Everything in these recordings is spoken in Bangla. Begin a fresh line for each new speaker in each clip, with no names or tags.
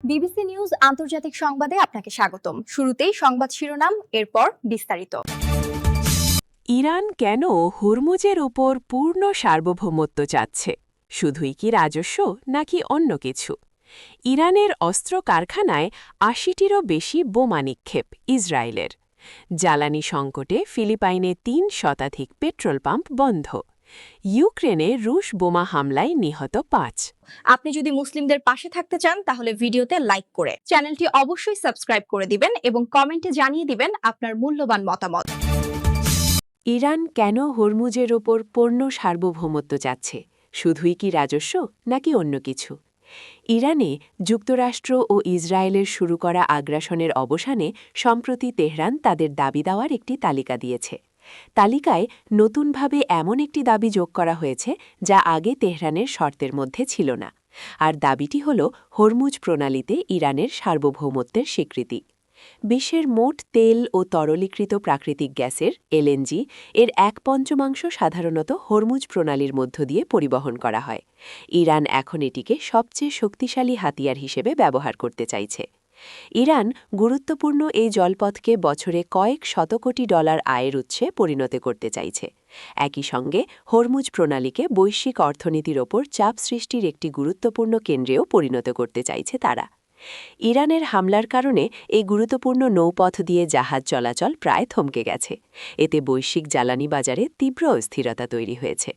বিবিসি নিউজ আন্তর্জাতিক সংবাদে আপনাকে স্বাগতম। শুরুতেই সংবাদ শিরোনাম, এরপর বিস্তারিত।
ইরান কেন হরমুজের ওপর পূর্ণ সার্বভৌমত্ব চাচ্ছে? শুধুই কি রাজস্ব নাকি অন্য কিছু? ইরানের অস্ত্র কারখানায় ৮০টিরও বেশি বোমা নিক্ষেপ ইসরায়েলের। জ্বালানি সংকটে ফিলিপাইনে ৩ শতাধিক পেট্রোল পাম্প বন্ধ। ইউক্রেনে রুশ বোমা হামলায় নিহত ৫।
আপনি যদি মুসলিমদের পাশে থাকতে চান তাহলে ভিডিওতে লাইক করে চ্যানেলটি অবশ্যই সাবস্ক্রাইব করে দিবেন এবং কমেন্টে জানিয়ে দিবেন আপনার মূল্যবান মতামত।
ইরান কেন হরমুজের ওপর পূর্ণ সার্বভৌমত্ব চাচ্ছে? শুধুই কি রাজস্ব নাকি অন্য কিছু? ইরানে যুক্তরাষ্ট্র ও ইসরায়েলের শুরু করা আগ্রাসনের অবসানে সম্প্রতি তেহরান তাদের দাবি দেওয়ার একটি তালিকা দিয়েছে। তালিকায় নতুনভাবে এমন একটি দাবি যোগ করা হয়েছে যা আগে তেহরানের শর্তের মধ্যে ছিল না, আর দাবিটি হল হরমুজ প্রণালীতে ইরানের সার্বভৌমত্বের স্বীকৃতি। বিশ্বের মোট তেল ও তরলীকৃত প্রাকৃতিক গ্যাসের এলএনজি এর ১/৫ সাধারণত হরমুজ প্রণালীর মধ্য দিয়ে পরিবহন করা হয়। ইরান এখন এটিকে সবচেয়ে শক্তিশালী হাতিয়ার হিসেবে ব্যবহার করতে চাইছে। ইরান গুরুত্বপূর্ণ এই জলপথকে বছরে কয়েক শত কোটি ডলার আয়ের উৎসে পরিণত করতে চাইছে। একই সঙ্গে হরমুজ প্রণালীকে বৈশ্বিক অর্থনীতির ওপর চাপ সৃষ্টির একটি গুরুত্বপূর্ণ কেন্দ্রেও পরিণত করতে চাইছে তারা। ইরানের হামলার কারণে এই গুরুত্বপূর্ণ নৌপথ দিয়ে জাহাজ চলাচল প্রায় থমকে গেছে। এতে বৈশ্বিক জ্বালানি বাজারে তীব্র অস্থিরতা তৈরি হয়েছে।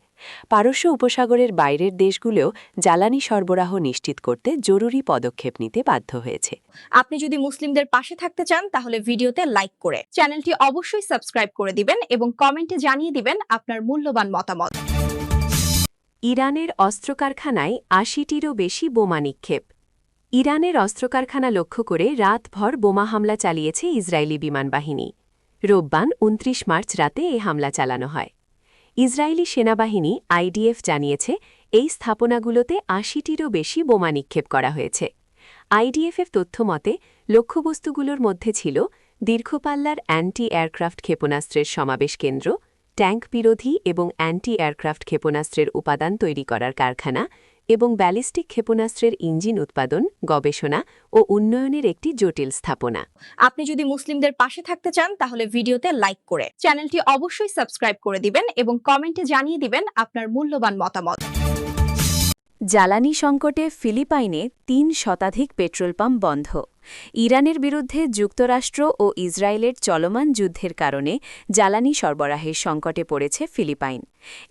পারস্য উপসাগরের বাইরের দেশগুলোও জ্বালানি সরবরাহ নিশ্চিত করতে জরুরি পদক্ষেপ নিতে বাধ্য হয়েছে।
আপনি যদি মুসলিমদের পাশে থাকতে চান তাহলে ভিডিওতে লাইক করে চ্যানেলটি অবশ্যই সাবস্ক্রাইব করে দিবেন এবং কমেন্টে জানিয়ে দিবেন আপনার মূল্যবান মতামত।
ইরানের অস্ত্র কারখানায় ৮০টিরও বেশি বোমা নিক্ষেপ। ইরানের অস্ত্র কারখানা লক্ষ্য করে রাতভর বোমা হামলা চালিয়েছে ইসরায়েলি বিমানবাহিনী। রোববার ২৯ মার্চ রাতে এ হামলা চালানো হয়। ইসরায়েলি সেনাবাহিনী আইডিএফ জানিয়েছে এই স্থাপনাগুলোতে ৮০টিরও বেশি বোমা নিক্ষেপ করা হয়েছে। আইডিএফের তথ্য মতে লক্ষ্যবস্তুগুলোর মধ্যে ছিল দীর্ঘপাল্লার অ্যান্টি এয়ারক্রাফট ক্ষেপণাস্ত্রের সমাবেশ কেন্দ্র, ট্যাঙ্ক বিরোধী এবং অ্যান্টি এয়ারক্রাফট ক্ষেপণাস্ত্রের উপাদান তৈরি করার কারখানা এবং ব্যালিস্টিক ক্ষেপণাস্ত্রের ইঞ্জিন উৎপাদন, গবেষণা ও উন্নয়নের একটি জটিল স্থাপনা।
আপনি যদি মুসলিমদের পাশে থাকতে চান তাহলে ভিডিওতে লাইক করে চ্যানেলটি অবশ্যই সাবস্ক্রাইব করে দিবেন এবং কমেন্টে জানিয়ে দিবেন আপনার মূল্যবান মতামত।
জ্বালানি সংকটে ফিলিপাইনে ৩ শতাধিক পেট্রোল পাম্প বন্ধ। ইরানের বিরুদ্ধে যুক্তরাষ্ট্র ও ইসরায়েলের চলমান যুদ্ধের কারণে জ্বালানি সরবরাহের সংকটে পড়েছে ফিলিপাইন।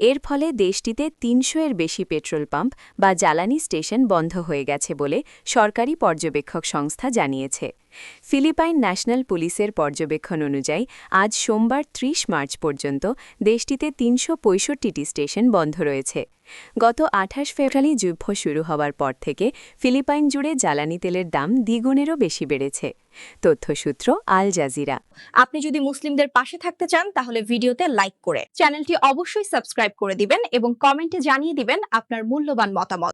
এর ফলে দেশটিতে ৩০০-এর বেশি পেট্রোল পাম্প বা জ্বালানি স্টেশন বন্ধ হয়ে গেছে বলে সরকারি পর্যবেক্ষক সংস্থা জানিয়েছে। ফিলিপাইন ন্যাশনাল পুলিশের পর্যবেক্ষণ অনুযায়ী আজ সোমবার ৩০ মার্চ পর্যন্ত দেশটিতে ৩৬৫টি স্টেশন বন্ধ রয়েছে। গত ২৮ ফেব্রুয়ারি যুদ্ধ শুরু হওয়ার পর থেকে ফিলিপাইন জুড়ে জ্বালানি তেলের দাম দ্বিগুণেরও বেশি বেড়েছে। তথ্যসূত্র আল জাজিরা।
আপনি যদি মুসলিমদের পাশে থাকতে চান তাহলে ভিডিওতে লাইক করে চ্যানেলটি অবশ্যই সাবস্ক্রাইব করে দিবেন এবং কমেন্টে জানিয়ে দিবেন আপনার মূল্যবান মতামত।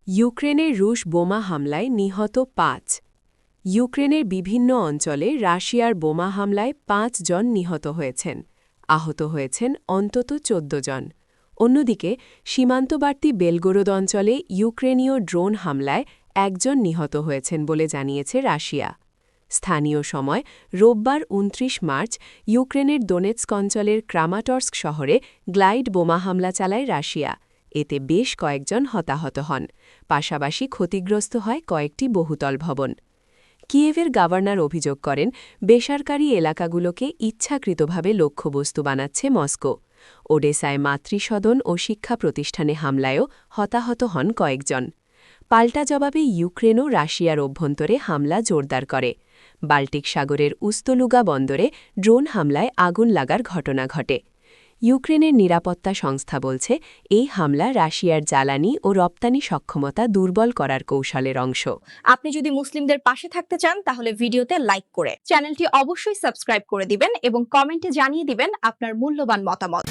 ইউক্রেনের রুশ বোমা হামলায় নিহত ৫। ইউক্রেনের বিভিন্ন অঞ্চলে রাশিয়ার বোমা হামলায় ৫ জন নিহত হয়েছেন। আহত হয়েছেন অন্তত ১৪ জন। অন্যদিকে সীমান্তবর্তী বেলগোরোদ অঞ্চলে ইউক্রেনীয় ড্রোন হামলায় ১ জন নিহত হয়েছেন বলে জানিয়েছে রাশিয়া। স্থানীয় সময় রোববার ২৯ মার্চ ইউক্রেনের দোনেৎস্ক অঞ্চলের ক্রামাটর্স্ক শহরে গ্লাইড বোমা হামলা চালায় রাশিয়া। এতে বেশ কয়েকজন হতাহত হন। পাশাপাশি ক্ষতিগ্রস্ত হয় কয়েকটি বহুতল ভবন। কিয়েভের গভর্নর অভিযোগ করেন বেসরকারি এলাকাগুলোকে ইচ্ছাকৃতভাবে লক্ষ্যবস্তু বানাচ্ছে মস্কো। ওডেসায় মাতৃসদন ও শিক্ষা প্রতিষ্ঠানে হামলায়ও হতাহত হন কয়েকজন। পাল্টা জবাবে ইউক্রেনও রাশিয়ার অভ্যন্তরে হামলা জোরদার করে। বাল্টিক সাগরের উস্তলুগা বন্দরে ড্রোন হামলায় আগুন লাগার ঘটনা ঘটে। ইউক্রেনের নিরাপত্তা সংস্থা বলছে এই হামলা রাশিয়ার জ্বালানি ও রপ্তানি সক্ষমতা দুর্বল করার কৌশলের অংশ।
আপনি যদি মুসলিমদের পাশে থাকতে চান তাহলে ভিডিওতে লাইক করে চ্যানেলটি অবশ্যই সাবস্ক্রাইব করে দিবেন এবং কমেন্টে জানিয়ে দিবেন আপনার মূল্যবান মতামত।